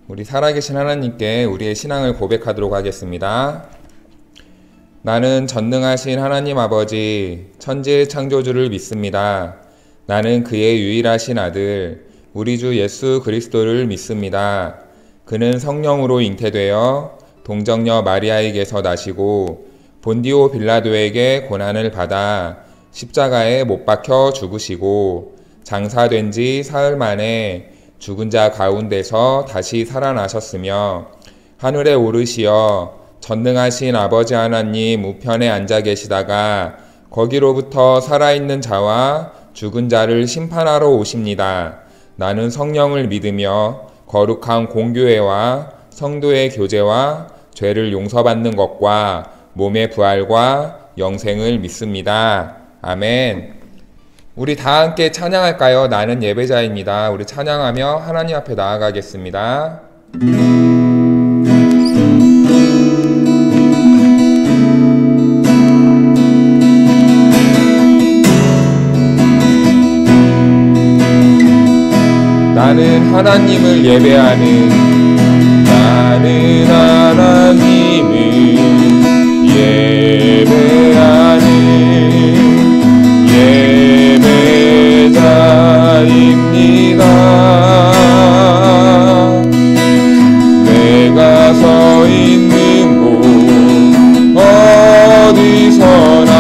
우리 살아계신 하나님께 우리의 신앙을 고백하도록 하겠습니다. 나는 전능하신 하나님 아버지, 천지의 창조주를 믿습니다. 나는 그의 유일하신 아들, 우리 주 예수 그리스도를 믿습니다. 그는 성령으로 잉태되어 동정녀 마리아에게서 나시고 본디오 빌라도에게 고난을 받아 십자가에 못 박혀 죽으시고 장사된 지 사흘 만에 죽은 자 가운데서 다시 살아나셨으며 하늘에 오르시어 전능하신 아버지 하나님 우편에 앉아 계시다가 거기로부터 살아있는 자와 죽은 자를 심판하러 오십니다. 나는 성령을 믿으며 거룩한 공교회와 성도의 교제와 죄를 용서받는 것과 몸의 부활과 영생을 믿습니다. 아멘. 우리 다 함께 찬양할까요? 나는 예배자입니다. 우리 찬양하며 하나님 앞에 나아가겠습니다. 나는 하나님을 예배하는 나는 하나님을 예배하는 예배자입니다. 내가 서 있는 곳 어디서나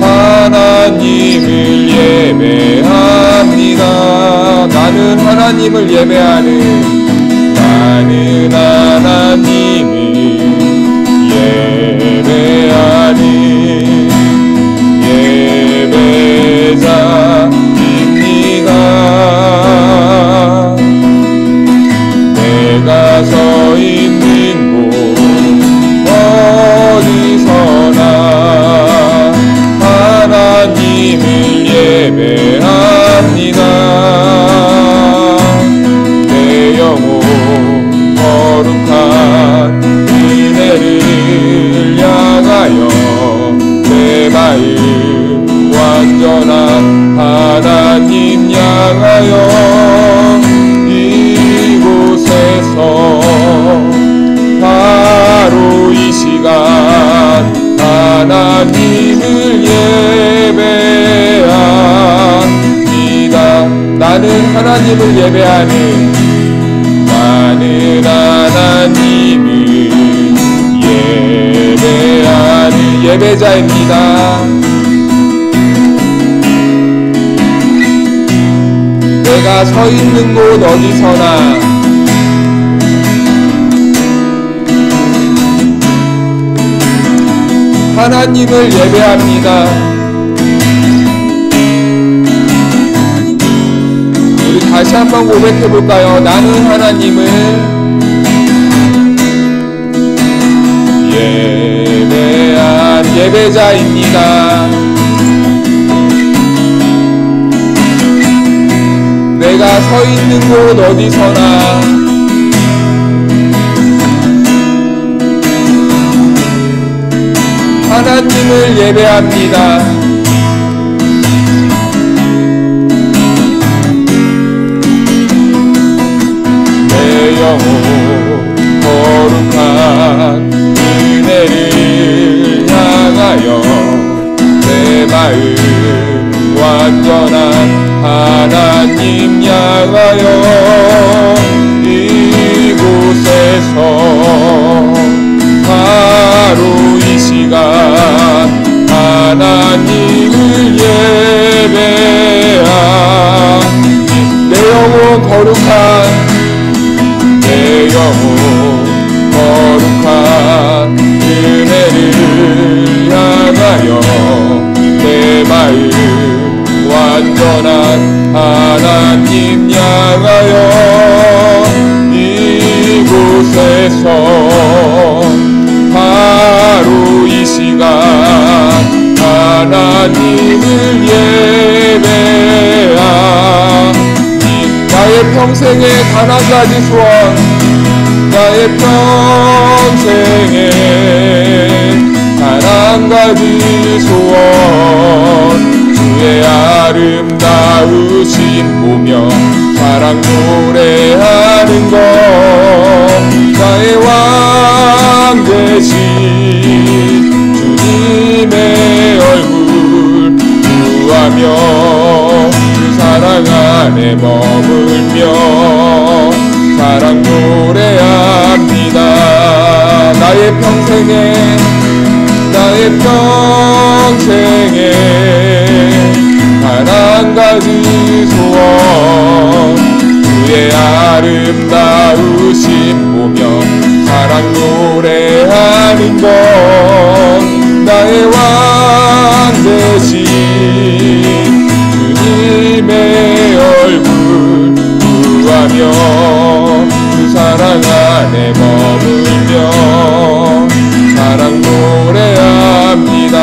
하나님을 예배합니다. 나는 하나님을 예배하는 나는 하나님을 예배하는 예배자입니다. 내가 서 있는 곳 어디서나 하나님을 예배합니다. 내 영혼 거룩한 은혜를 향하여 내 마음 완전한 하나님 향하여 이곳에서 바로 이 시간 하나님을 예배합니다. 나는 하나님을 예배하는 나는 하나님을 예배하는 예배자입니다. 내가 서 있는 곳 어디서나 하나님을 예배합니다. 우리 다시 한번 고백해볼까요? 나는 하나님을 예배한 예배자입니다. 내가 서 있는 곳 어디서나 하나님을 예배합니다. 내 영혼 거룩한 은혜를 향하여 내 마음 완전한 하나님 향하여 이곳에서 바로 이 시간 하나님을 예배하니 내 영혼 거룩한 내 영혼 거룩한 은혜를 향하여 내 마음 완전한 하나님 향하여 이곳에서 바로 이 시간 하나님을 예배하니 나의 평생에 단 한 가지 소원 나의 평생에 단 한 가지 소원 주의 아름다우신 보며 살 사랑 노래하는 것 나의 왕 되신 주님의 얼굴 구하며 그 사랑 안에 머물며 사랑 노래합니다. 나의 평생에 단 한 가지 소원 주의 아름다우심 보며 사랑 노래하는 것 나의 왕 되신 주님의 얼굴 구하며 그 사랑 안에 머물며 사랑 노래합니다.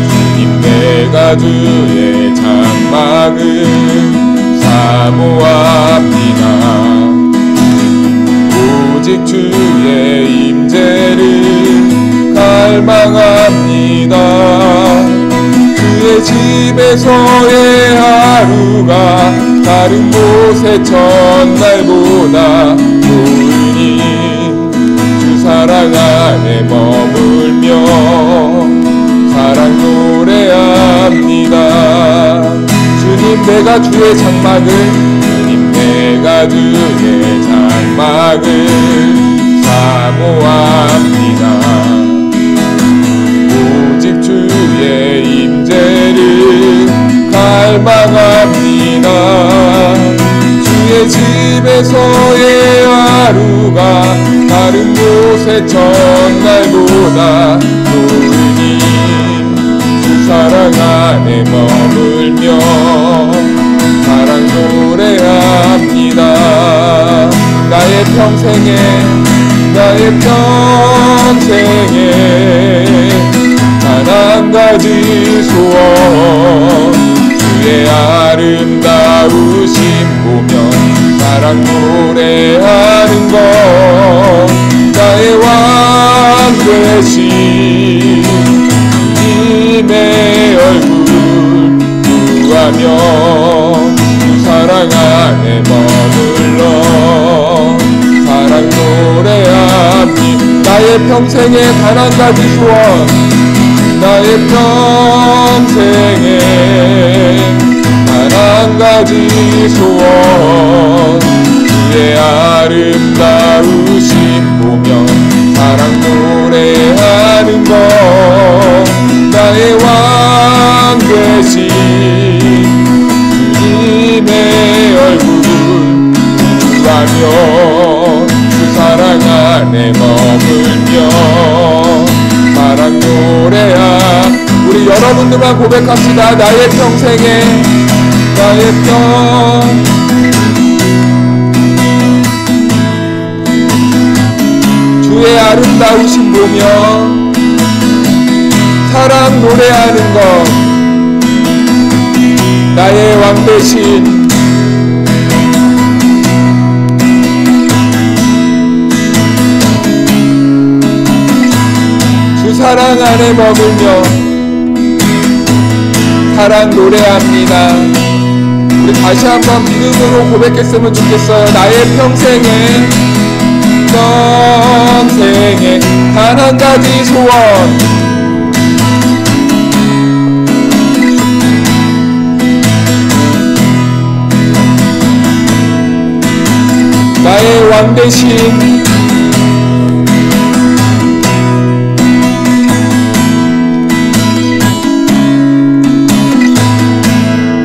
주님 내가 주의 장막을 사모합니다. 오직 주의 임재를 갈망합니다. 주의 집에서의 하루가 다른 곳의 첫날보다 좋으니 주 사랑 안에 머물며 사랑 노래합니다. 주님 내가 주의 장막을 사모합니다. 오직 주의 임재를 갈망합니다. 주의 집에서의 하루가 다른 곳의 첫날보다 좋으니 주 사랑 안에 머물며 사랑 노래합니다. 나의 평생에 단 한 가지 소원 주의 아름다우심 보며 사랑 노래하는 것 나의 왕 되신 주님의 얼굴 구하며 주 사랑 안에 머물러 사랑 노래합니다. 나의 평생에 단 한 가지 소원 나의 평생에 단 한 가지 소원 주의 아름다우심 보며 사랑 노래하는 것 나의 왕 되신 주님의 얼굴 구하며 그 사랑 안에 머물며 사랑 노래하 우리 여러분들만 고백합시다. 나의 평생에 주의 아름다우심 보며 사랑 노래하는 것 나의 왕 되신 주 사랑 안에 머물며 사랑 노래합니다. 우리 다시 한번 믿음으로 고백했으면 좋겠어요. 나의 평생에 단 한 가지 소원 나의 왕 되신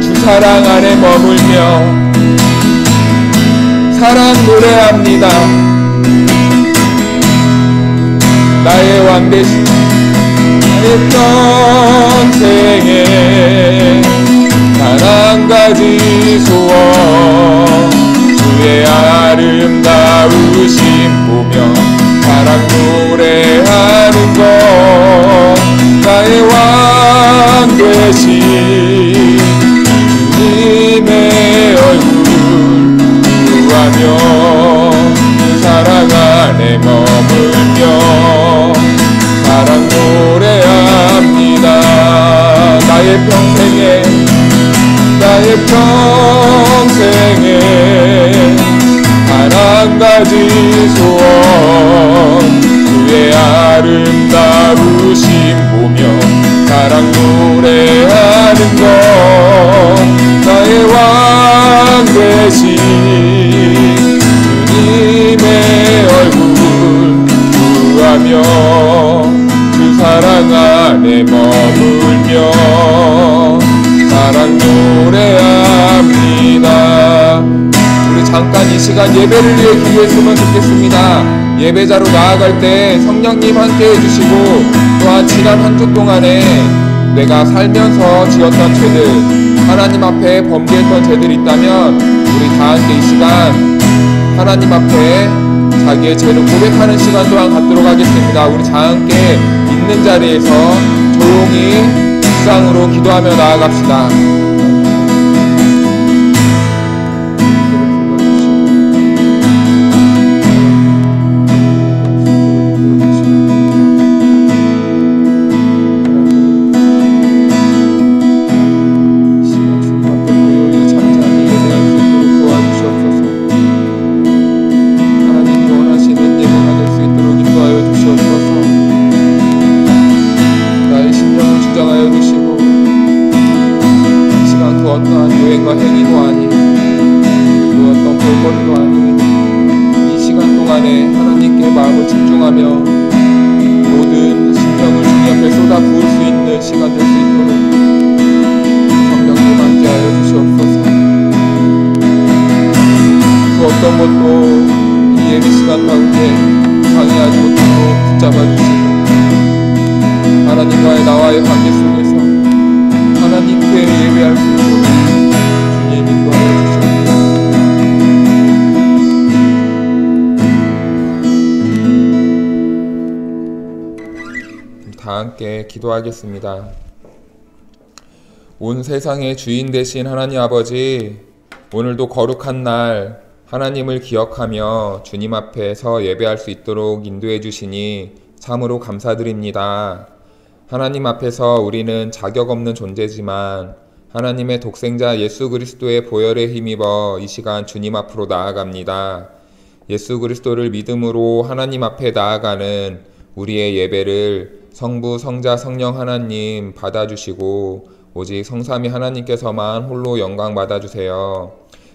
주 사랑 안에 머물며 사랑 노래합니다. 나의 왕 되신 나의 평생에 단 한 가지 소원 주의 아름다우심 보며 사랑 노래하는 것 나의 왕 되신 주님의 얼굴 구하며 사랑 안에 머물며 사랑 노래합니다. 나의 평생에 단 부심 보며 사랑 노래하는 것 나의 왕 되신 주님의 얼굴 구하며 주 사랑 안에 머물며 사랑 노래합니다. 우리 잠깐 이 시간 예배를 위해 기도했으면 좋겠습니다. 예배자로 나아갈 때 성령님 함께 해주시고 또한 지난 한 주 동안에 내가 살면서 지었던 죄들 하나님 앞에 범죄했던 죄들이 있다면 우리 다 함께 이 시간 하나님 앞에 자기의 죄를 고백하는 시간 또한 갖도록 하겠습니다. 우리 다 함께 있는 자리에서 조용히 묵상으로 기도하며 나아갑시다. 하나님과의 나와의 관계 속에서 하나님께 예배할 수 있도록 주님 인도하여 주시옵소서. 다 함께 기도하겠습니다. 온 세상의 주인 되신 하나님 아버지, 오늘도 거룩한 날 하나님을 기억하며 주님 앞에서 예배할 수 있도록 인도해 주시니 참으로 감사드립니다. 하나님 앞에서 우리는 자격 없는 존재지만 하나님의 독생자 예수 그리스도의 보혈에 힘입어 이 시간 주님 앞으로 나아갑니다. 예수 그리스도를 믿음으로 하나님 앞에 나아가는 우리의 예배를 성부, 성자, 성령 하나님 받아주시고 오직 성삼위 하나님께서만 홀로 영광 받아주세요.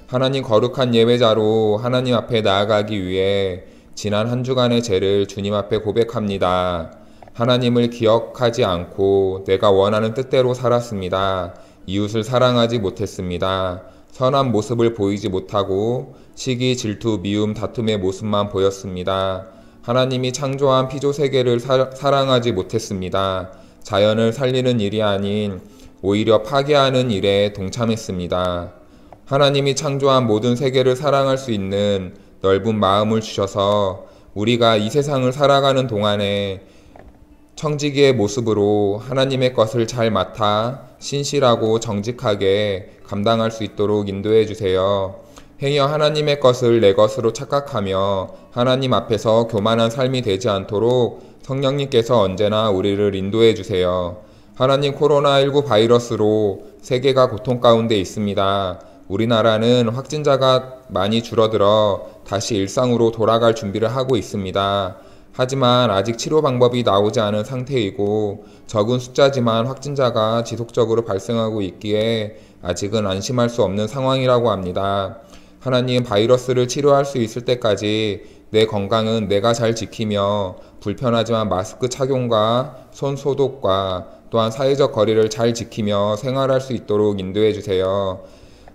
하나님 거룩한 예배자로 하나님 앞에 나아가기 위해 지난 한 주간의 죄를 주님 앞에 고백합니다. 하나님을 기억하지 않고 내가 원하는 뜻대로 살았습니다. 이웃을 사랑하지 못했습니다. 선한 모습을 보이지 못하고 시기, 질투, 미움, 다툼의 모습만 보였습니다. 하나님이 창조한 피조세계를 사랑하지 못했습니다. 자연을 살리는 일이 아닌 오히려 파괴하는 일에 동참했습니다. 하나님이 창조한 모든 세계를 사랑할 수 있는 넓은 마음을 주셔서 우리가 이 세상을 살아가는 동안에 청지기의 모습으로 하나님의 것을 잘 맡아 신실하고 정직하게 감당할 수 있도록 인도해 주세요. 행여 하나님의 것을 내 것으로 착각하며 하나님 앞에서 교만한 삶이 되지 않도록 성령님께서 언제나 우리를 인도해 주세요. 하나님, 코로나19 바이러스로 세계가 고통 가운데 있습니다. 우리나라는 확진자가 많이 줄어들어 다시 일상으로 돌아갈 준비를 하고 있습니다. 하지만 아직 치료 방법이 나오지 않은 상태이고 적은 숫자지만 확진자가 지속적으로 발생하고 있기에 아직은 안심할 수 없는 상황이라고 합니다. 하나님, 바이러스를 치료할 수 있을 때까지 내 건강은 내가 잘 지키며 불편하지만 마스크 착용과 손 소독과 또한 사회적 거리를 잘 지키며 생활할 수 있도록 인도해 주세요.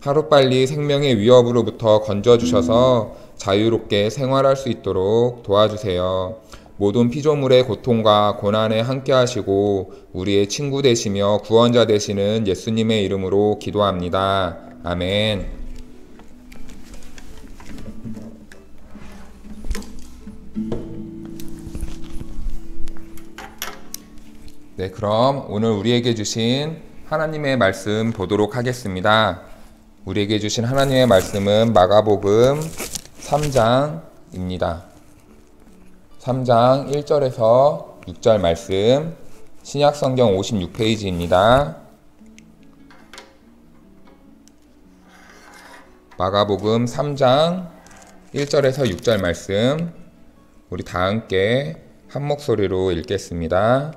하루빨리 생명의 위협으로부터 건져주셔서 자유롭게 생활할 수 있도록 도와주세요. 모든 피조물의 고통과 고난에 함께 하시고 우리의 친구 되시며 구원자 되시는 예수님의 이름으로 기도합니다. 아멘. 네, 그럼 오늘 우리에게 주신 하나님의 말씀 보도록 하겠습니다. 우리에게 주신 하나님의 말씀은 마가복음 3장입니다. 3장 1절에서 6절 말씀, 신약성경 56페이지입니다. 마가복음 3장 1절에서 6절 말씀, 우리 다 함께 한 목소리로 읽겠습니다.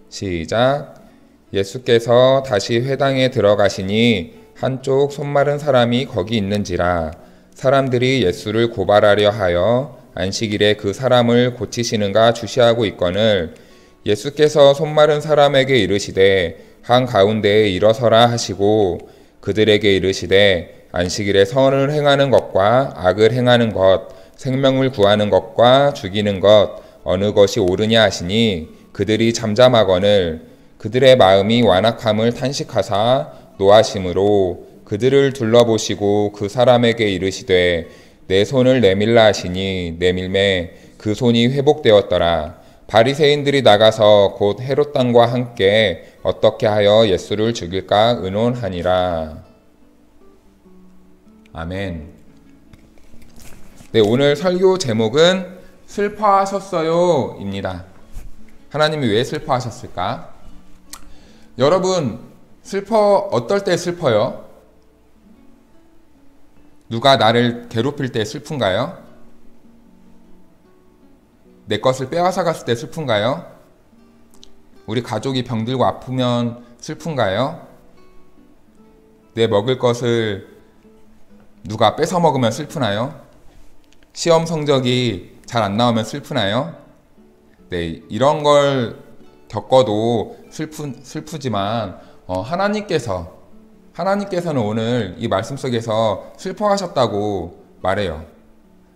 시작. 예수께서 다시 회당에 들어가시니 한쪽 손마른 사람이 거기 있는지라. 사람들이 예수를 고발하려 하여 안식일에 그 사람을 고치시는가 주시하고 있거늘 예수께서 손마른 사람에게 이르시되 한가운데에 일어서라 하시고 그들에게 이르시되 안식일에 선을 행하는 것과 악을 행하는 것, 생명을 구하는 것과 죽이는 것 어느 것이 옳으냐 하시니 그들이 잠잠하거늘 그들의 마음이 완악함을 탄식하사 노하심으로 그들을 둘러보시고 그 사람에게 이르시되 내 손을 내밀라 하시니 내밀매 그 손이 회복되었더라. 바리새인들이 나가서 곧 헤롯 당과 함께 어떻게 하여 예수를 죽일까 의논하니라. 아멘. 네, 오늘 설교 제목은 슬퍼하셨어요 입니다. 하나님이 왜 슬퍼하셨을까? 여러분, 어떨 때 슬퍼요? 누가 나를 괴롭힐 때 슬픈가요? 내 것을 빼앗아 갔을 때 슬픈가요? 우리 가족이 병들고 아프면 슬픈가요? 내 먹을 것을 누가 뺏어 먹으면 슬프나요? 시험 성적이 잘 안 나오면 슬프나요? 네, 이런 걸 겪어도 슬프지만 하나님께서는 오늘 이 말씀 속에서 슬퍼하셨다고 말해요.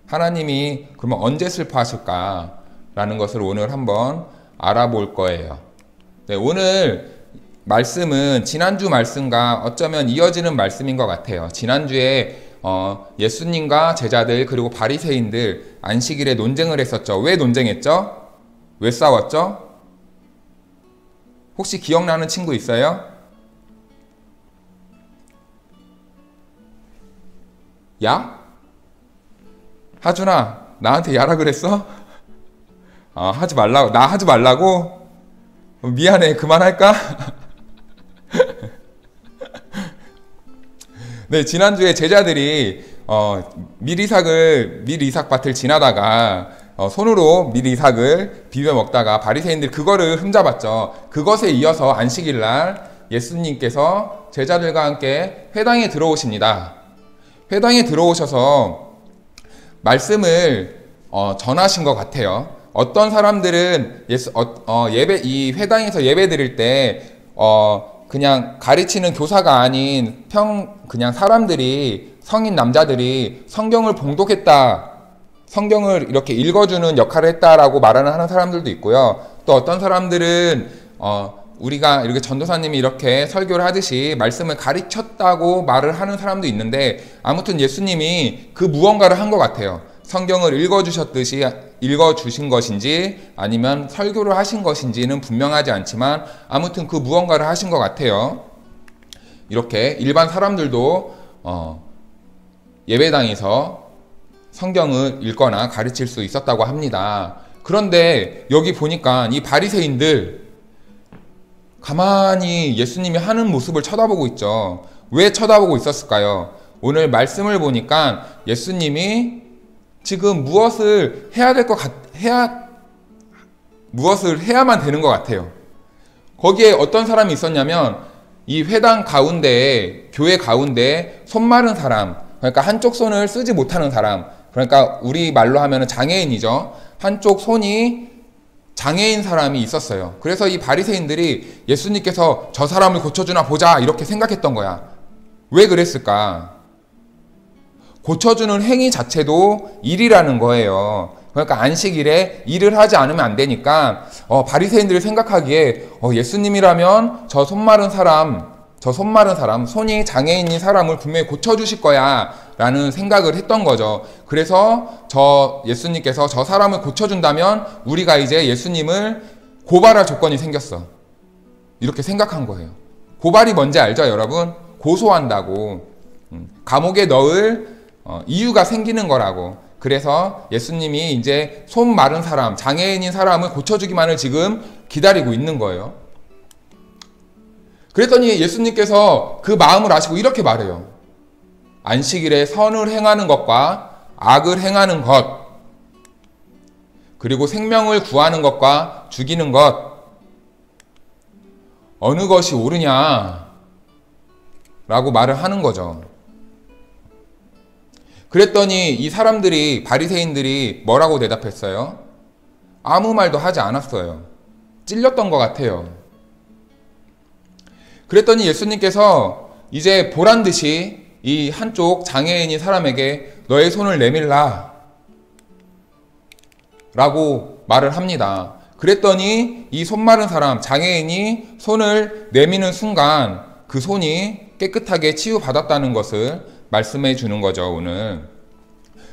하나님이 그러면 언제 슬퍼하실까라는 것을 오늘 한번 알아볼 거예요. 네, 오늘 말씀은 지난주 말씀과 어쩌면 이어지는 말씀인 것 같아요. 지난주에 예수님과 제자들 그리고 바리새인들 안식일에 논쟁을 했었죠. 왜 논쟁했죠? 왜 싸웠죠? 혹시 기억나는 친구 있어요? 야? 하준아, 나한테 야라 그랬어? 하지 말라고. 나 하지 말라고? 미안해, 그만할까? 네, 지난주에 제자들이 밀이삭밭을 지나다가 손으로 밀이삭을 비벼 먹다가 바리새인들이 그거를 흠잡았죠. 그것에 이어서 안식일날 예수님께서 제자들과 함께 회당에 들어오십니다. 회당에 들어오셔서 말씀을 전하신 것 같아요. 어떤 사람들은 이 회당에서 예배 드릴 때 그냥 가르치는 교사가 아닌 그냥 사람들이 성인 남자들이 성경을 봉독했다, 성경을 이렇게 읽어주는 역할을 했다라고 말하는 하는 사람들도 있고요. 또 어떤 사람들은 우리가 이렇게 전도사님이 이렇게 설교를 하듯이 말씀을 가르쳤다고 말을 하는 사람도 있는데 아무튼 예수님이 그 무언가를 한 것 같아요. 성경을 읽어주신 것인지 아니면 설교를 하신 것인지는 분명하지 않지만 아무튼 그 무언가를 하신 것 같아요. 이렇게 일반 사람들도 예배당에서 성경을 읽거나 가르칠 수 있었다고 합니다. 그런데 여기 보니까 이 바리새인들 가만히 예수님이 하는 모습을 쳐다보고 있죠. 왜 쳐다보고 있었을까요? 오늘 말씀을 보니까 예수님이 지금 무엇을 해야만 되는 것 같아요. 거기에 어떤 사람이 있었냐면 이 회당 가운데에, 교회 가운데에 손 마른 사람, 그러니까 한쪽 손을 쓰지 못하는 사람, 그러니까 우리 말로 하면 장애인이죠. 한쪽 손이 장애인 사람이 있었어요. 그래서 이 바리새인들이 예수님께서 저 사람을 고쳐주나 보자 이렇게 생각했던 거야. 왜 그랬을까? 고쳐주는 행위 자체도 일이라는 거예요. 그러니까 안식일에 일을 하지 않으면 안 되니까 바리새인들이 생각하기에 예수님이라면 저 손 마른 사람, 손이 장애인인 사람을 분명히 고쳐주실 거야 라는 생각을 했던 거죠. 그래서 예수님께서 저 사람을 고쳐준다면 우리가 이제 예수님을 고발할 조건이 생겼어. 이렇게 생각한 거예요. 고발이 뭔지 알죠, 여러분? 고소한다고. 감옥에 넣을 이유가 생기는 거라고. 그래서 예수님이 이제 손 마른 사람, 장애인인 사람을 고쳐주기만을 지금 기다리고 있는 거예요. 그랬더니 예수님께서 그 마음을 아시고 이렇게 말해요. 안식일에 선을 행하는 것과 악을 행하는 것, 그리고 생명을 구하는 것과 죽이는 것, 어느 것이 옳으냐 라고 말을 하는 거죠. 그랬더니 이 사람들이, 바리새인들이 뭐라고 대답했어요? 아무 말도 하지 않았어요. 찔렸던 것 같아요. 그랬더니 예수님께서 이제 보란 듯이 이 한쪽 장애인인 사람에게 너의 손을 내밀라 라고 말을 합니다. 그랬더니 이 손 마른 사람, 장애인이 손을 내미는 순간 그 손이 깨끗하게 치유받았다는 것을 말씀해 주는 거죠, 오늘.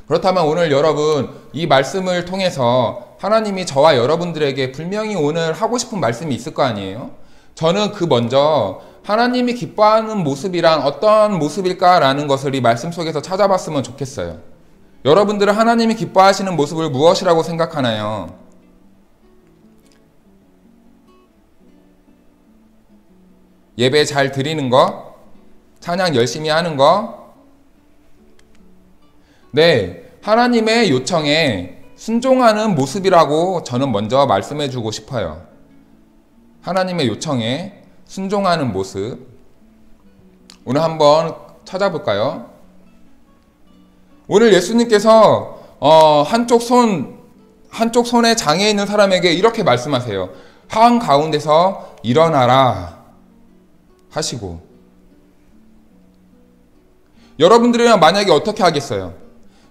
그렇다면 오늘 여러분, 이 말씀을 통해서 하나님이 저와 여러분들에게 분명히 오늘 하고 싶은 말씀이 있을 거 아니에요? 저는 그 먼저 하나님이 기뻐하는 모습이란 어떤 모습일까라는 것을 이 말씀 속에서 찾아봤으면 좋겠어요. 여러분들은 하나님이 기뻐하시는 모습을 무엇이라고 생각하나요? 예배 잘 드리는 거? 찬양 열심히 하는 거? 네, 하나님의 요청에 순종하는 모습이라고 저는 먼저 말씀해 주고 싶어요. 하나님의 요청에 순종하는 모습. 오늘 한번 찾아볼까요? 오늘 예수님께서 한쪽 손에 장애 있는 사람에게 이렇게 말씀하세요. 한가운데서 일어나라 하시고, 여러분들이랑 만약에 어떻게 하겠어요?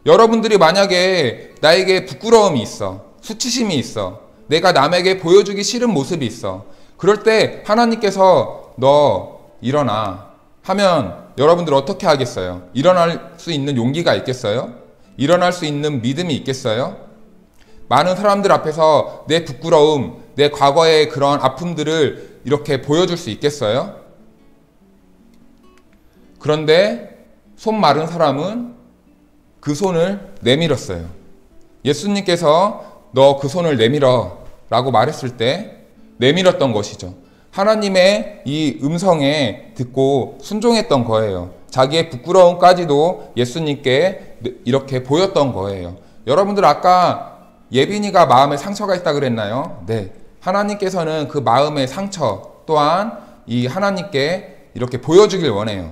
여러분들이 만약에 나에게 부끄러움이 있어, 수치심이 있어, 내가 남에게 보여주기 싫은 모습이 있어, 그럴 때 하나님께서 너 일어나 하면 여러분들 어떻게 하겠어요? 일어날 수 있는 용기가 있겠어요? 일어날 수 있는 믿음이 있겠어요? 많은 사람들 앞에서 내 부끄러움, 내 과거의 그런 아픔들을 이렇게 보여줄 수 있겠어요? 그런데 손 마른 사람은 그 손을 내밀었어요. 예수님께서 너 그 손을 내밀어 라고 말했을 때 내밀었던 것이죠. 하나님의 이 음성에 듣고 순종했던 거예요. 자기의 부끄러움까지도 예수님께 이렇게 보였던 거예요. 여러분들 아까 예빈이가 마음에 상처가 있다 그랬나요? 네. 하나님께서는 그 마음의 상처 또한 이 하나님께 이렇게 보여주길 원해요.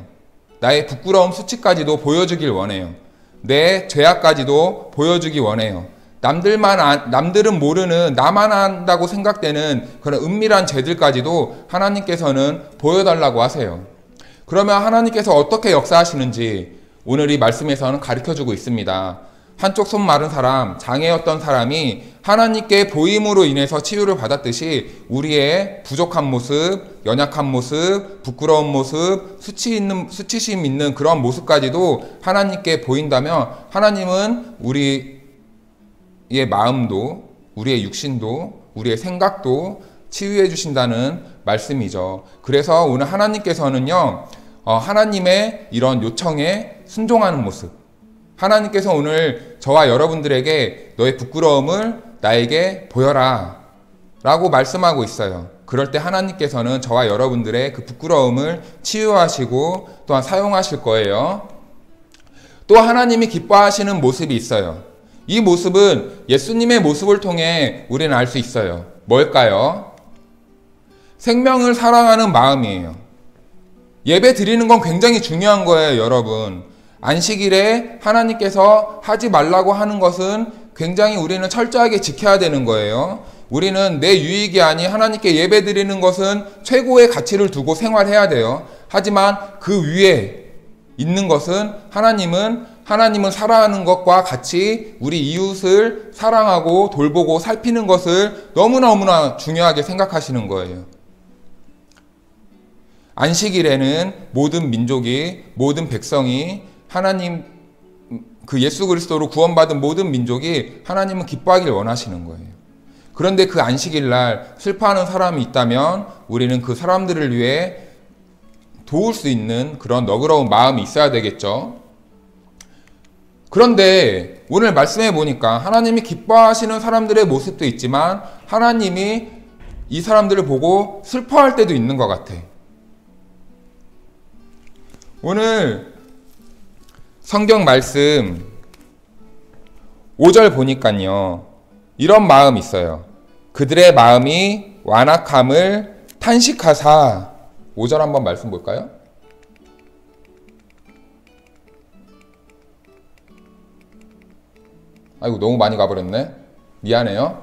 나의 부끄러움 수치까지도 보여주길 원해요. 내 죄악까지도 보여주기 원해요. 남들은 모르는, 나만 한다고 생각되는 그런 은밀한 죄들까지도 하나님께서는 보여달라고 하세요. 그러면 하나님께서 어떻게 역사하시는지 오늘 이 말씀에서는 가르쳐주고 있습니다. 한쪽 손 마른 사람, 장애였던 사람이 하나님께 보임으로 인해서 치유를 받았듯이 우리의 부족한 모습, 연약한 모습, 부끄러운 모습, 수치심 있는 그런 모습까지도 하나님께 보인다면 하나님은 우리의 마음도, 우리의 육신도, 우리의 생각도 치유해 주신다는 말씀이죠. 그래서 오늘 하나님께서는요, 하나님의 이런 요청에 순종하는 모습, 하나님께서 오늘 저와 여러분들에게 너의 부끄러움을 나에게 보여라 라고 말씀하고 있어요. 그럴 때 하나님께서는 저와 여러분들의 그 부끄러움을 치유하시고 또한 사용하실 거예요. 또 하나님이 기뻐하시는 모습이 있어요. 이 모습은 예수님의 모습을 통해 우리는 알 수 있어요. 뭘까요? 생명을 사랑하는 마음이에요. 예배 드리는 건 굉장히 중요한 거예요, 여러분. 안식일에 하나님께서 하지 말라고 하는 것은 굉장히 우리는 철저하게 지켜야 되는 거예요. 우리는 내 유익이 아닌 하나님께 예배 드리는 것은 최고의 가치를 두고 생활해야 돼요. 하지만 그 위에 있는 것은 하나님은 사랑하는 것과 같이 우리 이웃을 사랑하고 돌보고 살피는 것을 너무나 중요하게 생각하시는 거예요. 안식일에는 모든 민족이, 모든 백성이 하나님, 그 예수 그리스도로 구원받은 모든 민족이 하나님은 기뻐하길 원하시는 거예요. 그런데 그 안식일 날 슬퍼하는 사람이 있다면 우리는 그 사람들을 위해 도울 수 있는 그런 너그러운 마음이 있어야 되겠죠. 그런데 오늘 말씀해 보니까 하나님이 기뻐하시는 사람들의 모습도 있지만 하나님이 이 사람들을 보고 슬퍼할 때도 있는 것 같아. 오늘 성경 말씀 5절 보니까요. 이런 마음이 있어요. 그들의 마음이 완악함을 탄식하사. 5절 한번 말씀 볼까요? 아이고, 너무 많이 가버렸네. 미안해요.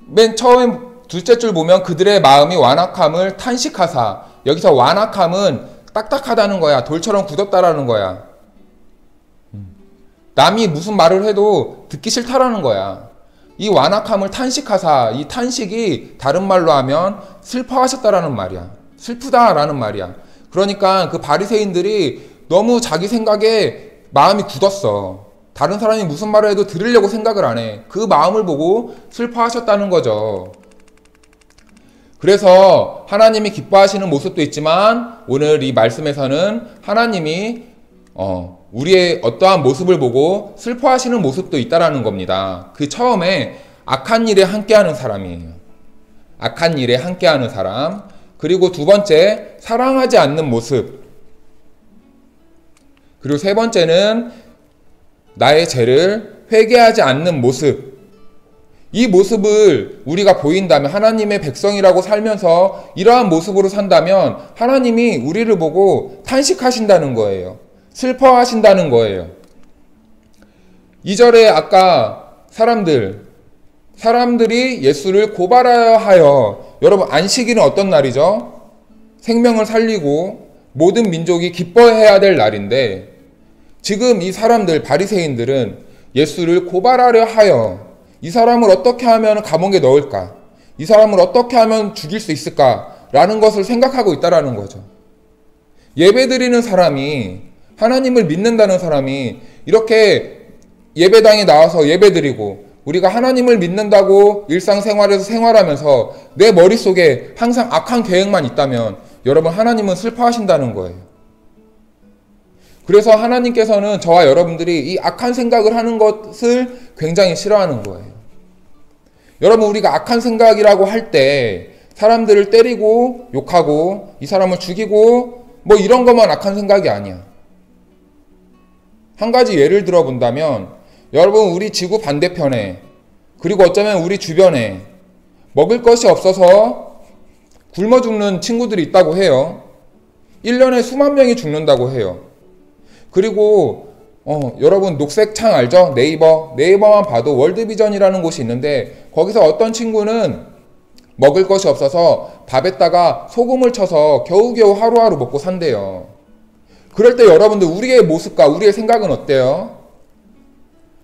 맨 처음 둘째 줄 보면 그들의 마음이 완악함을 탄식하사. 여기서 완악함은 딱딱하다는 거야. 돌처럼 굳었다라는 거야. 남이 무슨 말을 해도 듣기 싫다라는 거야. 이 완악함을 탄식하사. 이 탄식이 다른 말로 하면 슬퍼하셨다라는 말이야. 슬프다라는 말이야. 그러니까 그 바리새인들이 너무 자기 생각에 마음이 굳었어. 다른 사람이 무슨 말을 해도 들으려고 생각을 안 해. 그 마음을 보고 슬퍼하셨다는 거죠. 그래서 하나님이 기뻐하시는 모습도 있지만 오늘 이 말씀에서는 하나님이 우리의 어떠한 모습을 보고 슬퍼하시는 모습도 있다라는 겁니다. 그 처음에 악한 일에 함께하는 사람이에요. 악한 일에 함께하는 사람. 그리고 두 번째, 사랑하지 않는 모습. 그리고 세 번째는 나의 죄를 회개하지 않는 모습. 이 모습을 우리가 보인다면, 하나님의 백성이라고 살면서 이러한 모습으로 산다면 하나님이 우리를 보고 탄식하신다는 거예요. 슬퍼하신다는 거예요. 2절에 아까 사람들이 예수를 고발하여 하여. 여러분, 안식일은 어떤 날이죠? 생명을 살리고 모든 민족이 기뻐해야 될 날인데, 지금 이 사람들, 바리새인들은 예수를 고발하려 하여 이 사람을 어떻게 하면 감옥에 넣을까? 이 사람을 어떻게 하면 죽일 수 있을까? 라는 것을 생각하고 있다라는 거죠. 예배드리는 사람이, 하나님을 믿는다는 사람이 이렇게 예배당에 나와서 예배드리고 우리가 하나님을 믿는다고 일상생활에서 생활하면서 내 머릿속에 항상 악한 계획만 있다면 여러분, 하나님은 슬퍼하신다는 거예요. 그래서 하나님께서는 저와 여러분들이 이 악한 생각을 하는 것을 굉장히 싫어하는 거예요. 여러분, 우리가 악한 생각이라고 할 때 사람들을 때리고 욕하고 이 사람을 죽이고 뭐 이런 것만 악한 생각이 아니야. 한 가지 예를 들어 본다면, 여러분, 우리 지구 반대편에, 그리고 어쩌면 우리 주변에 먹을 것이 없어서 굶어 죽는 친구들이 있다고 해요. 1년에 수만 명이 죽는다고 해요. 그리고 여러분, 녹색 창 알죠? 네이버만 봐도 월드비전이라는 곳이 있는데 거기서 어떤 친구는 먹을 것이 없어서 밥에다가 소금을 쳐서 겨우겨우 하루하루 먹고 산대요. 그럴 때 여러분들, 우리의 모습과 우리의 생각은 어때요?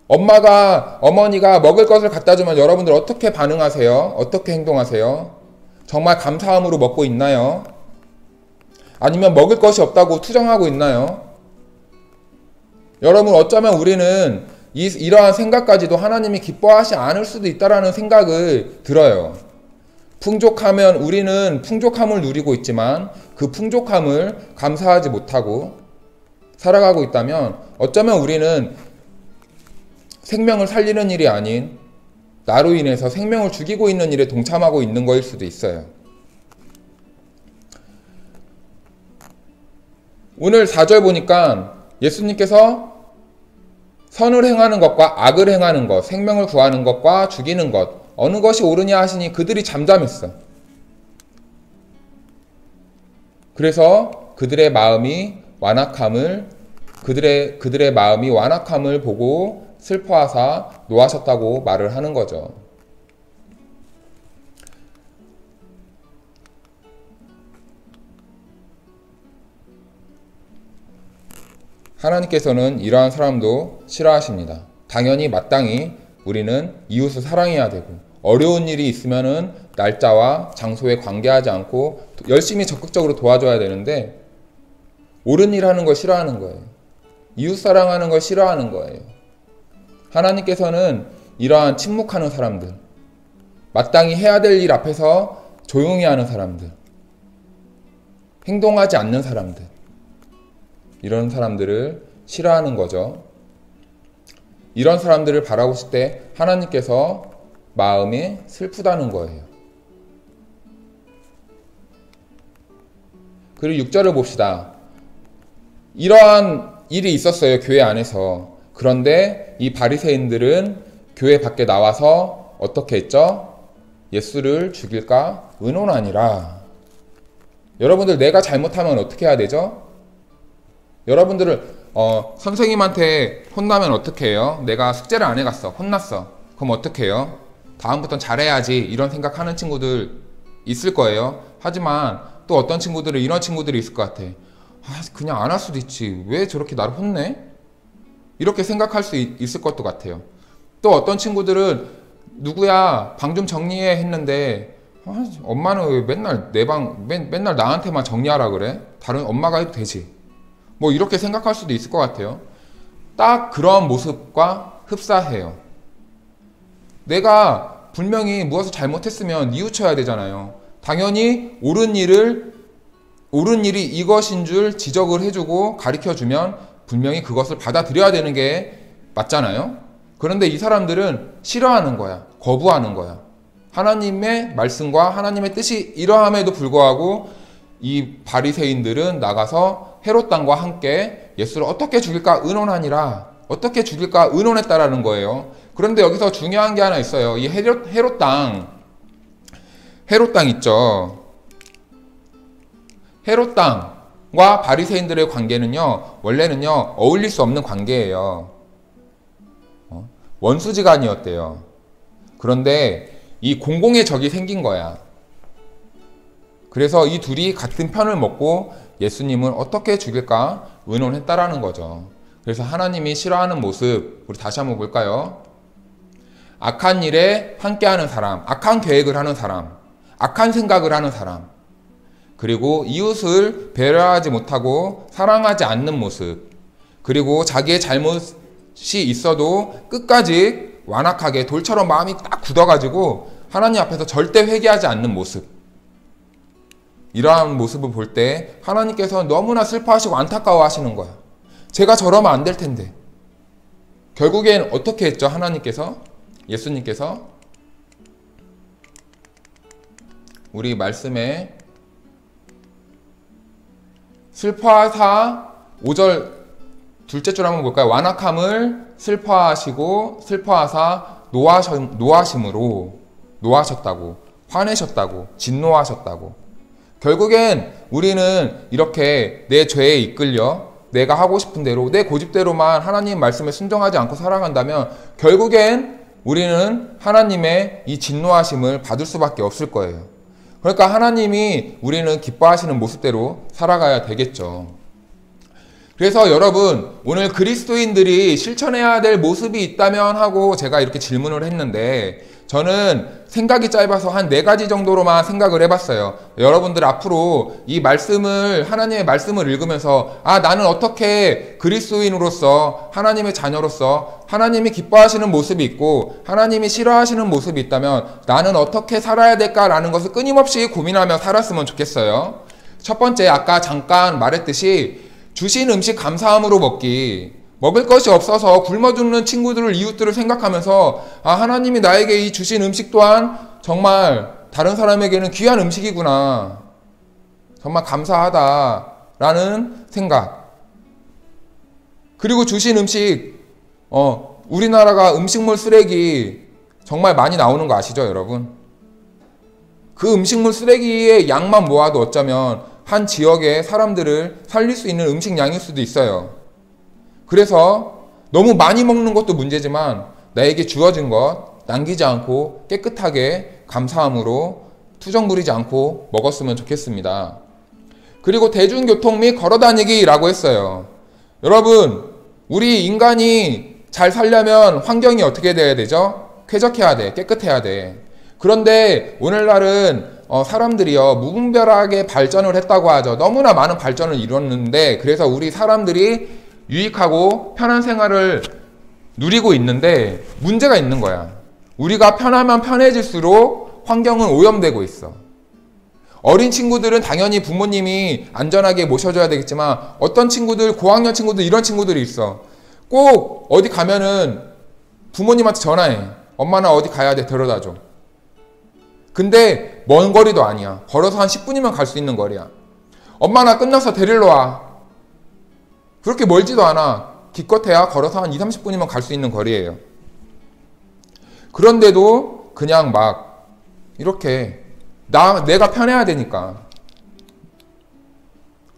어머니가 먹을 것을 갖다 주면 여러분들 어떻게 반응하세요? 어떻게 행동하세요? 정말 감사함으로 먹고 있나요? 아니면 먹을 것이 없다고 투정하고 있나요? 여러분, 어쩌면 우리는 이러한 생각까지도 하나님이 기뻐하지 않을 수도 있다라는 생각을 들어요. 우리는 풍족함을 누리고 있지만 그 풍족함을 감사하지 못하고 살아가고 있다면 어쩌면 우리는 생명을 살리는 일이 아닌 나로 인해서 생명을 죽이고 있는 일에 동참하고 있는 거일 수도 있어요. 오늘 4절 보니까 예수님께서 선을 행하는 것과 악을 행하는 것, 생명을 구하는 것과 죽이는 것, 어느 것이 옳으냐 하시니 그들이 잠잠했어. 그래서 그들의 마음이 완악함을 보고 슬퍼하사 노하셨다고 말을 하는 거죠. 하나님께서는 이러한 사람도 싫어하십니다. 당연히 마땅히 우리는 이웃을 사랑해야 되고, 어려운 일이 있으면은 날짜와 장소에 관계하지 않고 열심히 적극적으로 도와줘야 되는데, 옳은 일 하는 걸 싫어하는 거예요. 이웃 사랑하는 걸 싫어하는 거예요. 하나님께서는 이러한 침묵하는 사람들, 마땅히 해야 될 일 앞에서 조용히 하는 사람들, 행동하지 않는 사람들, 이런 사람들을 싫어하는 거죠. 이런 사람들을 바라보실 때 하나님께서 마음이 슬프다는 거예요. 그리고 6절을 봅시다. 이러한 일이 있었어요, 교회 안에서. 그런데 이 바리새인들은 교회 밖에 나와서 어떻게 했죠? 예수를 죽일까 의논하니라. 여러분들 내가 잘못하면 어떻게 해야 되죠? 여러분들을 선생님한테 혼나면 어떻게 해요? 내가 숙제를 안 해갔어. 혼났어. 그럼 어떻게 해요? 다음부턴 잘해야지 이런 생각하는 친구들 있을 거예요. 하지만 또 어떤 친구들은 이런 친구들이 있을 것 같아. 그냥 안 할 수도 있지. 왜 저렇게 나를 혼내? 이렇게 생각할 수 있을 것도 같아요. 또 어떤 친구들은 누구야 방 좀 정리해 했는데 엄마는 왜 맨날 내 방 맨날 나한테만 정리하라 그래? 다른 엄마가 해도 되지. 뭐 이렇게 생각할 수도 있을 것 같아요. 딱 그런 모습과 흡사해요. 내가 분명히 무엇을 잘못했으면 뉘우쳐야 되잖아요. 당연히 옳은 일이 이것인 줄 지적을 해주고 가르쳐주면 분명히 그것을 받아들여야 되는 게 맞잖아요. 그런데 이 사람들은 싫어하는 거야. 거부하는 거야. 하나님의 말씀과 하나님의 뜻이 이러함에도 불구하고 이 바리새인들은 나가서 헤롯 당과 함께 예수를 어떻게 죽일까 의논하니라. 어떻게 죽일까 의논했다라는 거예요. 그런데 여기서 중요한 게 하나 있어요. 이 헤롯 땅 있죠. 헤롯 땅과 바리새인들의 관계는요, 원래는요 어울릴 수 없는 관계예요. 원수지간이었대요. 그런데 이 공공의 적이 생긴 거야. 그래서 이 둘이 같은 편을 먹고 예수님을 어떻게 죽일까 의논했다라는 거죠. 그래서 하나님이 싫어하는 모습 우리 다시 한번 볼까요? 악한 일에 함께하는 사람, 악한 계획을 하는 사람, 악한 생각을 하는 사람, 그리고 이웃을 배려하지 못하고 사랑하지 않는 모습, 그리고 자기의 잘못이 있어도 끝까지 완악하게 돌처럼 마음이 딱 굳어가지고 하나님 앞에서 절대 회개하지 않는 모습. 이러한 모습을 볼 때 하나님께서 너무나 슬퍼하시고 안타까워하시는 거야. 제가 저러면 안 될 텐데. 결국엔 어떻게 했죠? 하나님께서? 예수님께서? 우리 말씀에 슬퍼하사 5절 둘째 줄 한번 볼까요? 완악함을 슬퍼하시고 슬퍼하사 노하심으로 노하셨다고, 화내셨다고, 진노하셨다고. 결국엔 우리는 이렇게 내 죄에 이끌려 내가 하고 싶은 대로 내 고집대로만 하나님 말씀에 순종하지 않고 살아간다면 결국엔 우리는 하나님의 이 진노하심을 받을 수밖에 없을 거예요. 그러니까 하나님이 우리는 기뻐하시는 모습대로 살아가야 되겠죠. 그래서 여러분 오늘 그리스도인들이 실천해야 될 모습이 있다면 하고 제가 이렇게 질문을 했는데 저는 생각이 짧아서 한 4가지 정도로만 생각을 해봤어요. 여러분들 앞으로 이 말씀을 하나님의 말씀을 읽으면서 나는 어떻게 그리스도인으로서 하나님의 자녀로서 하나님이 기뻐하시는 모습이 있고 하나님이 싫어하시는 모습이 있다면 나는 어떻게 살아야 될까라는 것을 끊임없이 고민하며 살았으면 좋겠어요. 첫 번째 아까 잠깐 말했듯이 주신 음식 감사함으로 먹기. 먹을 것이 없어서 굶어 죽는 친구들을 이웃들을 생각하면서 하나님이 나에게 이 주신 음식 또한 정말 다른 사람에게는 귀한 음식이구나. 정말 감사하다라는 생각. 그리고 주신 음식 우리나라가 음식물 쓰레기 정말 많이 나오는 거 아시죠, 여러분? 그 음식물 쓰레기의 양만 모아도 어쩌면 한 지역의 사람들을 살릴 수 있는 음식량일 수도 있어요. 그래서 너무 많이 먹는 것도 문제지만 나에게 주어진 것 남기지 않고 깨끗하게 감사함으로 투정 부리지 않고 먹었으면 좋겠습니다. 그리고 대중교통 및 걸어다니기라고 했어요. 여러분, 우리 인간이 잘 살려면 환경이 어떻게 돼야 되죠? 쾌적해야 돼, 깨끗해야 돼. 그런데 오늘날은 사람들이요 무분별하게 발전을 했다고 하죠. 너무나 많은 발전을 이뤘는데 그래서 우리 사람들이 유익하고 편한 생활을 누리고 있는데 문제가 있는 거야. 우리가 편하면 편해질수록 환경은 오염되고 있어. 어린 친구들은 당연히 부모님이 안전하게 모셔줘야 되겠지만 어떤 친구들, 고학년 친구들 이런 친구들이 있어. 꼭 어디 가면은 부모님한테 전화해. 엄마 나 어디 가야 돼 데려다줘. 근데 먼 거리도 아니야. 걸어서 한 10분이면 갈 수 있는 거리야. 엄마 나 끝나서 데리러 와. 그렇게 멀지도 않아. 기껏해야 걸어서 한 20, 30분이면 갈 수 있는 거리예요. 그런데도 그냥 막 이렇게 내가 편해야 되니까.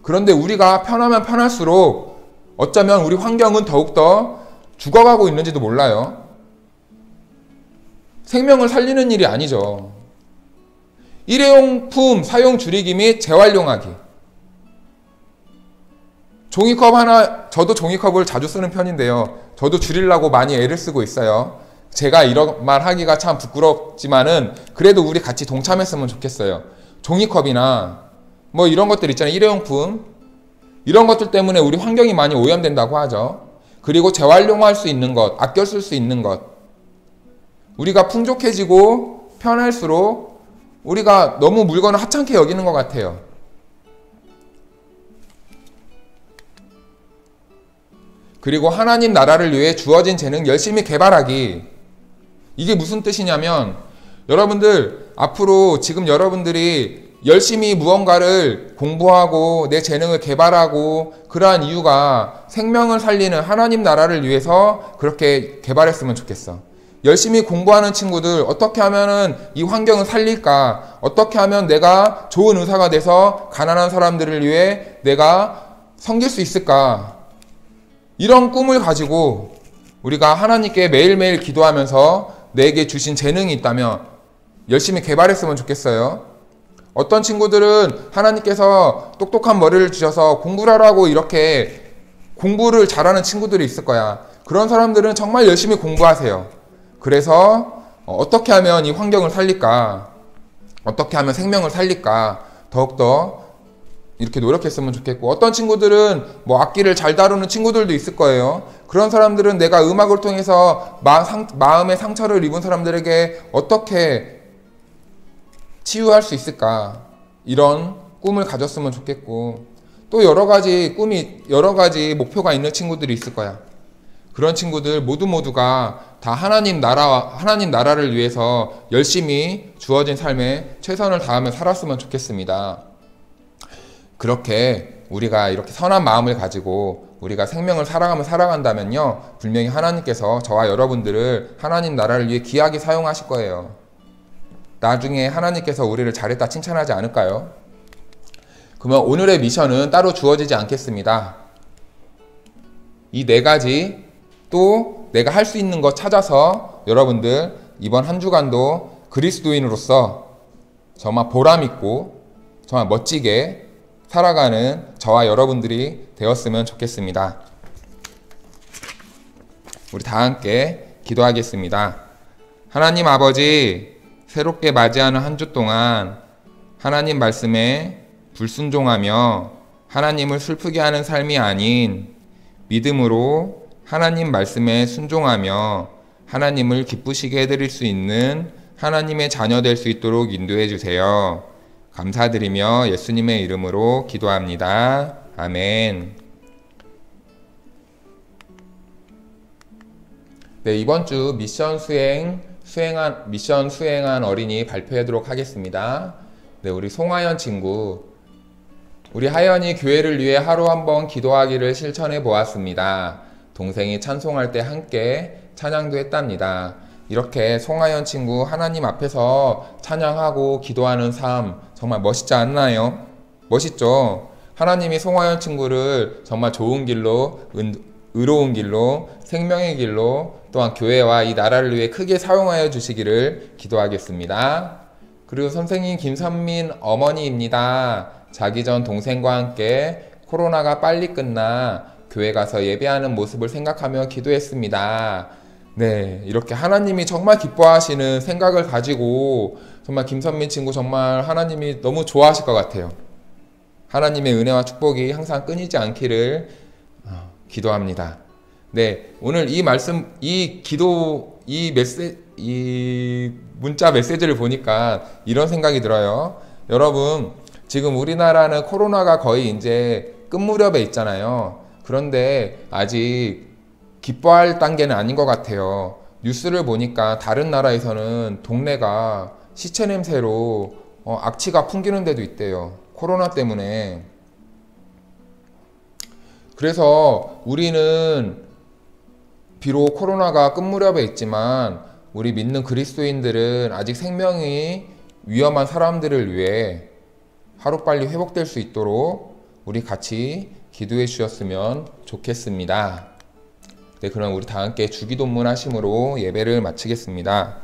그런데 우리가 편하면 편할수록 어쩌면 우리 환경은 더욱더 죽어가고 있는지도 몰라요. 생명을 살리는 일이 아니죠. 일회용품 사용 줄이기 및 재활용하기. 종이컵 하나, 저도 종이컵을 자주 쓰는 편인데요. 저도 줄이려고 많이 애를 쓰고 있어요. 제가 이런 말 하기가 참 부끄럽지만은 그래도 우리 같이 동참했으면 좋겠어요. 종이컵이나 뭐 이런 것들 있잖아요. 일회용품. 이런 것들 때문에 우리 환경이 많이 오염된다고 하죠. 그리고 재활용할 수 있는 것, 아껴 쓸 수 있는 것. 우리가 풍족해지고 편할수록 우리가 너무 물건을 하찮게 여기는 것 같아요. 그리고 하나님 나라를 위해 주어진 재능 열심히 개발하기. 이게 무슨 뜻이냐면 여러분들 앞으로 지금 여러분들이 열심히 무언가를 공부하고 내 재능을 개발하고 그러한 이유가 생명을 살리는 하나님 나라를 위해서 그렇게 개발했으면 좋겠어. 열심히 공부하는 친구들 어떻게 하면은 이 환경을 살릴까? 어떻게 하면 내가 좋은 의사가 돼서 가난한 사람들을 위해 내가 섬길 수 있을까? 이런 꿈을 가지고 우리가 하나님께 매일매일 기도하면서 내게 주신 재능이 있다면 열심히 개발했으면 좋겠어요. 어떤 친구들은 하나님께서 똑똑한 머리를 주셔서 공부를 하라고 이렇게 공부를 잘하는 친구들이 있을 거야. 그런 사람들은 정말 열심히 공부하세요. 그래서 어떻게 하면 이 환경을 살릴까? 어떻게 하면 생명을 살릴까? 더욱더 이렇게 노력했으면 좋겠고, 어떤 친구들은 뭐 악기를 잘 다루는 친구들도 있을 거예요. 그런 사람들은 내가 음악을 통해서 마음의 상처를 입은 사람들에게 어떻게 치유할 수 있을까? 이런 꿈을 가졌으면 좋겠고, 또 여러 가지 목표가 있는 친구들이 있을 거야. 그런 친구들 모두가 다 하나님 나라를 위해서 열심히 주어진 삶에 최선을 다하며 살았으면 좋겠습니다. 그렇게 우리가 이렇게 선한 마음을 가지고 우리가 생명을 사랑하며 살아간다면요, 분명히 하나님께서 저와 여러분들을 하나님 나라를 위해 귀하게 사용하실 거예요. 나중에 하나님께서 우리를 잘했다 칭찬하지 않을까요? 그러면 오늘의 미션은 따로 주어지지 않겠습니다. 이 4가지 또 내가 할 수 있는 거 찾아서 여러분들 이번 한 주간도 그리스도인으로서 정말 보람있고 정말 멋지게 살아가는 저와 여러분들이 되었으면 좋겠습니다. 우리 다 함께 기도하겠습니다. 하나님 아버지, 새롭게 맞이하는 한 주 동안 하나님 말씀에 불순종하며 하나님을 슬프게 하는 삶이 아닌 믿음으로 하나님 말씀에 순종하며 하나님을 기쁘시게 해드릴 수 있는 하나님의 자녀 될 수 있도록 인도해 주세요. 감사드리며 예수님의 이름으로 기도합니다. 아멘. 네, 이번 주 미션 수행한 어린이 발표하도록 하겠습니다. 네, 우리 송하연 친구. 우리 하연이 교회를 위해 하루 한번 기도하기를 실천해 보았습니다. 동생이 찬송할 때 함께 찬양도 했답니다. 이렇게 송하연 친구 하나님 앞에서 찬양하고 기도하는 삶 정말 멋있지 않나요? 멋있죠? 하나님이 송하연 친구를 정말 좋은 길로, 의로운 길로, 생명의 길로, 또한 교회와 이 나라를 위해 크게 사용하여 주시기를 기도하겠습니다. 그리고 선생님 김선민 어머니입니다. 자기 전 동생과 함께 코로나가 빨리 끝나 교회 가서 예배하는 모습을 생각하며 기도했습니다. 네, 이렇게 하나님이 정말 기뻐하시는 생각을 가지고 정말 김선민 친구 정말 하나님이 너무 좋아하실 것 같아요. 하나님의 은혜와 축복이 항상 끊이지 않기를 기도합니다. 네, 오늘 이 말씀, 이 문자 메시지를 보니까 이런 생각이 들어요. 여러분, 지금 우리나라는 코로나가 거의 이제 끝 무렵에 있잖아요. 그런데 아직 기뻐할 단계는 아닌 것 같아요. 뉴스를 보니까 다른 나라에서는 동네가 시체 냄새로 악취가 풍기는 데도 있대요. 코로나 때문에. 그래서 우리는 비록 코로나가 끝 무렵에 있지만 우리 믿는 그리스도인들은 아직 생명이 위험한 사람들을 위해 하루빨리 회복될 수 있도록 우리 같이 기도해 주셨으면 좋겠습니다. 네, 그럼 우리 다 함께 주기도문 하심으로 예배를 마치겠습니다.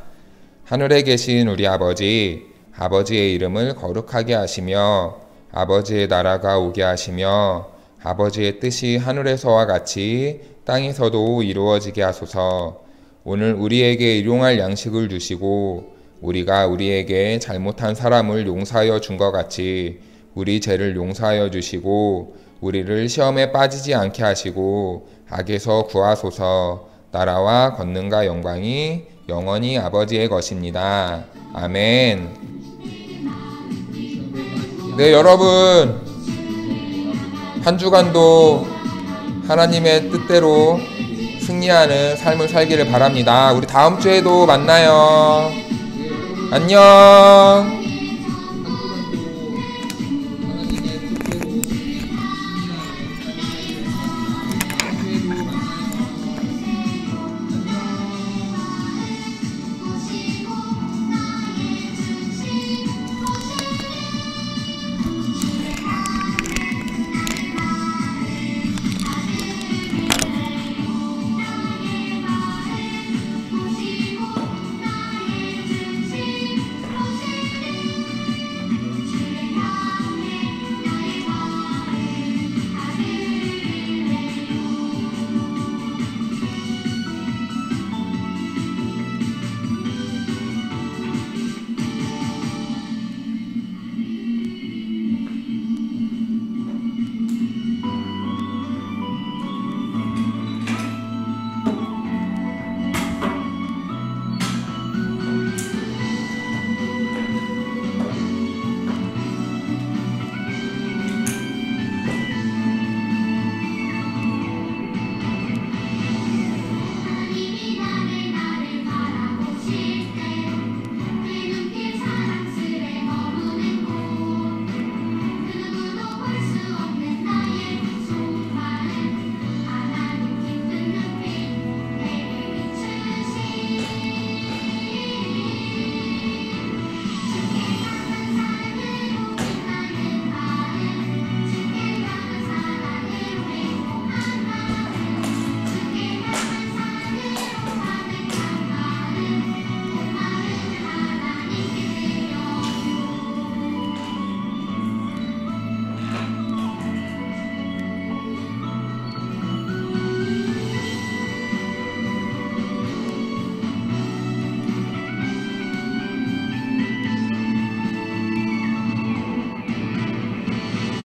하늘에 계신 우리 아버지, 아버지의 이름을 거룩하게 하시며 아버지의 나라가 오게 하시며 아버지의 뜻이 하늘에서와 같이 땅에서도 이루어지게 하소서. 오늘 우리에게 일용할 양식을 주시고 우리가 우리에게 잘못한 사람을 용서하여 준 것 같이 우리 죄를 용서하여 주시고 우리를 시험에 빠지지 않게 하시고 악에서 구하소서. 나라와 권능과 영광이 영원히 아버지의 것입니다. 아멘. 네, 여러분 한 주간도 하나님의 뜻대로 승리하는 삶을 살기를 바랍니다. 우리 다음 주에도 만나요. 안녕.